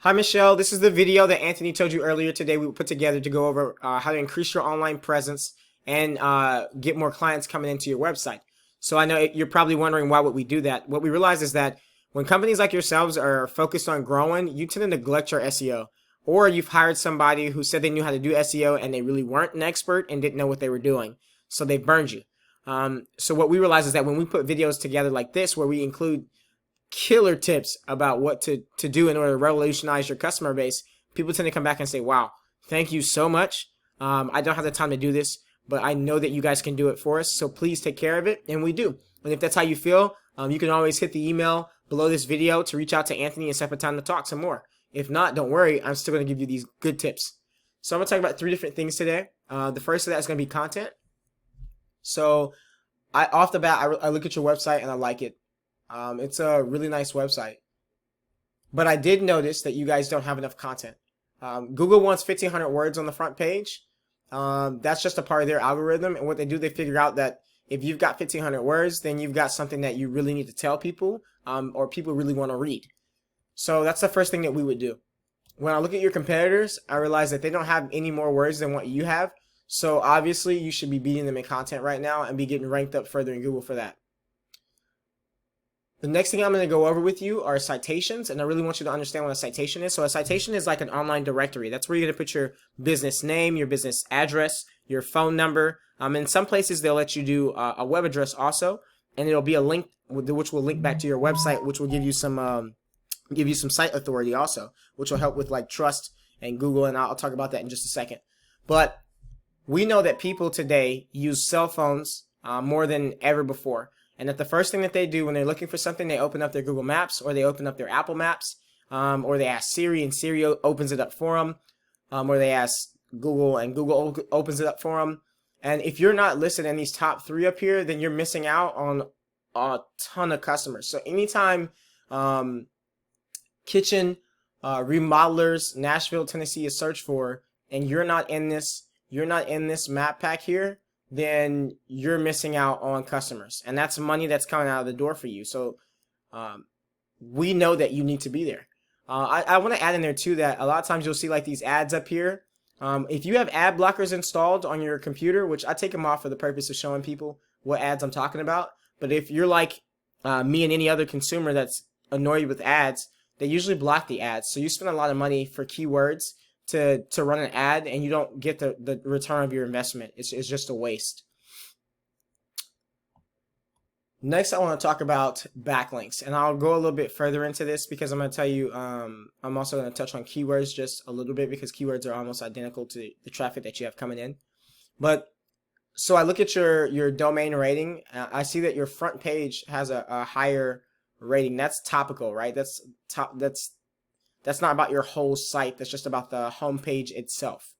Hi Michelle, this is the video that Anthony told you earlier today we put together to go over how to increase your online presence and get more clients coming into your website. So I know you're probably wondering why would we do that. What we realize is that when companies like yourselves are focused on growing, you tend to neglect your SEO. Or you've hired somebody who said they knew how to do SEO and they really weren't an expert and didn't know what they were doing. So they burned you. So what we realize is that when we put videos together like this, where we include killer tips about what to do in order to revolutionize your customer base, people tend to come back and say, wow, thank you so much. I don't have the time to do this, but I know that you guys can do it for us. So please take care of it. And we do. And if that's how you feel, you can always hit the email below this video to reach out to Anthony and set up a time to talk some more. If not, don't worry. I'm still going to give you these good tips. So I'm going to talk about 3 different things today. The first of that is going to be content. So off the bat, I look at your website and I like it. It's a really nice website. But I did notice that you guys don't have enough content. Google wants 1,500 words on the front page. That's just a part of their algorithm. And what they do, they figure out that if you've got 1,500 words, then you've got something that you really need to tell people, or people really want to read. So that's the first thing that we would do. When I look at your competitors, I realize that they don't have any more words than what you have. So obviously you should be beating them in content right now and be getting ranked up further in Google for that. The next thing I'm going to go over with you are citations, and I really want you to understand what a citation is. So a citation is like an online directory. That's where you're going to put your business name, your business address, your phone number. In some places, they'll let you do a web address also, and it'll be a link which will link back to your website, which will give you some site authority also, which will help with like trust and Google, and I'll talk about that in just a second. But we know that people today use cell phones more than ever before. And that the first thing that they do when they're looking for something, they open up their Google Maps, or they open up their Apple Maps, or they ask Siri and Siri opens it up for them, or they ask Google and Google opens it up for them. And if you're not listed in these top 3 up here, then you're missing out on a ton of customers. So anytime kitchen remodelers Nashville, Tennessee is searched for, and you're not in this map pack here, then you're missing out on customers, and that's money that's coming out of the door for you. So we know that you need to be there. I want to add in there too that a lot of times you'll see like these ads up here. If you have ad blockers installed on your computer, which I take them off for the purpose of showing people what ads I'm talking about, but if you're like me and any other consumer that's annoyed with ads, they usually block the ads. So you spend a lot of money for keywords to run an ad, and you don't get the return of your investment. It's just a waste. Next, I want to talk about backlinks, and I'll go a little bit further into this because I'm going to tell you, I'm also going to touch on keywords just a little bit because keywords are almost identical to the traffic that you have coming in. But so I look at your domain rating. I see that your front page has a higher rating. That's topical, right? That's not about your whole site. That's just about the home page itself.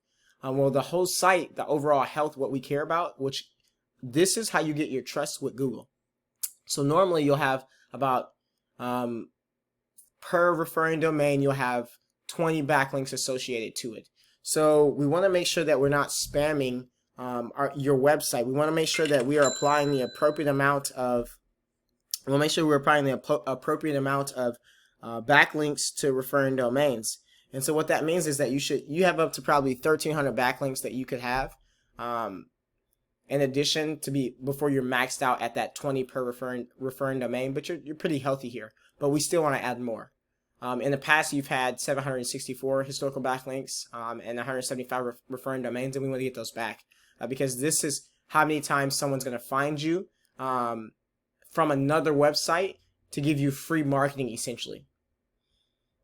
Well, the whole site, the overall health, what we care about, which this is how you get your trust with Google. So normally you'll have about, per referring domain, you'll have 20 backlinks associated to it. So we want to make sure that we're not spamming your website. We want to make sure that we are applying the appropriate amount of, backlinks to referring domains. And so what that means is that you have up to probably 1,300 backlinks that you could have in addition to before you're maxed out at that 20 per referring domain, but you're pretty healthy here. But we still want to add more. In the past, you've had 764 historical backlinks and 175 referring domains, and we want to get those back because this is how many times someone's going to find you from another website to give you free marketing essentially.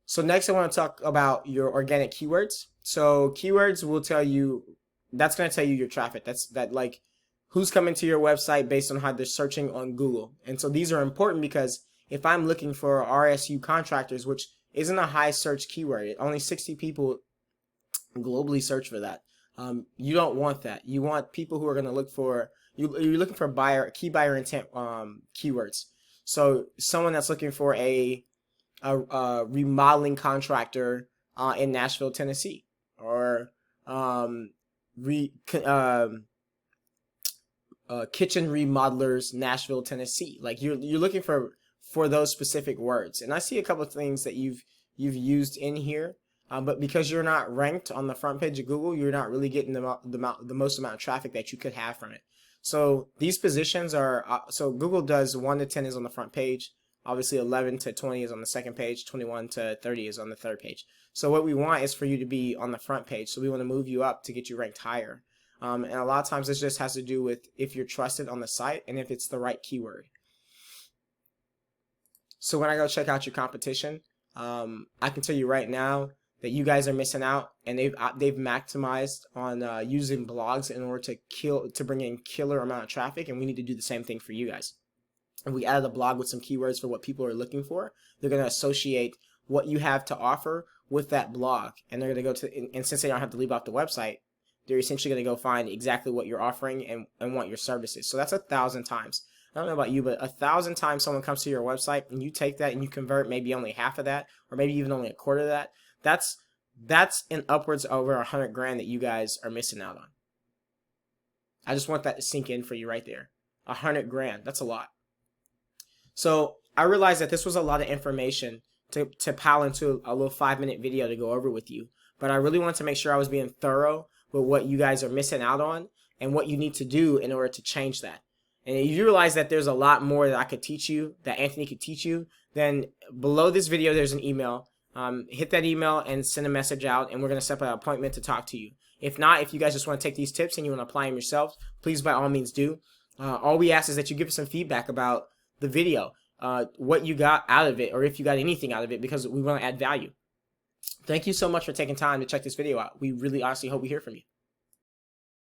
So next I want to talk about your organic keywords. So keywords will tell you, that's going to tell you your traffic. That like who's coming to your website based on how they're searching on Google. And so these are important because if I'm looking for RSU contractors, which isn't a high search keyword, only 60 people globally search for that. You don't want that. You want people who are going to look for, you're looking for key buyer intent keywords. So someone that's looking for a remodeling contractor in Nashville, Tennessee, or kitchen remodelers, Nashville, Tennessee. Like you're looking for those specific words. And I see a couple of things that you've you've used in here. But because you're not ranked on the front page of Google, you're not really getting the most amount of traffic that you could have from it. So these positions are, so Google does 1 to 10 is on the front page. Obviously 11 to 20 is on the second page. 21 to 30 is on the third page. So what we want is for you to be on the front page. So we want to move you up to get you ranked higher. And a lot of times this just has to do with if you're trusted on the site and if it's the right keyword. So when I go check out your competition, I can tell you right now that you guys are missing out, and they've maximized on using blogs in order to bring in killer amount of traffic, and we need to do the same thing for you guys. If we added a blog with some keywords for what people are looking for, they're going to associate what you have to offer with that blog, and they're going to go to, and since they don't have to leave off the website, they're essentially going to go find exactly what you're offering and want your services. So that's 1,000 times. I don't know about you, but 1,000 times someone comes to your website and you take that and you convert maybe only half of that, or maybe even only a quarter of that. That's in upwards over 100 grand that you guys are missing out on. I just want that to sink in for you right there. 100 grand, that's a lot. So I realized that this was a lot of information to pile into a little 5-minute video to go over with you. But I really wanted to make sure I was being thorough with what you guys are missing out on and what you need to do in order to change that. And if you realize that there's a lot more that I could teach you, that Anthony could teach you, then below this video there's an email. Hit that email and send a message out, and we're going to set up an appointment to talk to you. If not, if you guys just want to take these tips and you want to apply them yourselves, please by all means do. All we ask is that you give us some feedback about the video, what you got out of it, or if you got anything out of it, because we want to add value. Thank you so much for taking time to check this video out. We really honestly hope we hear from you.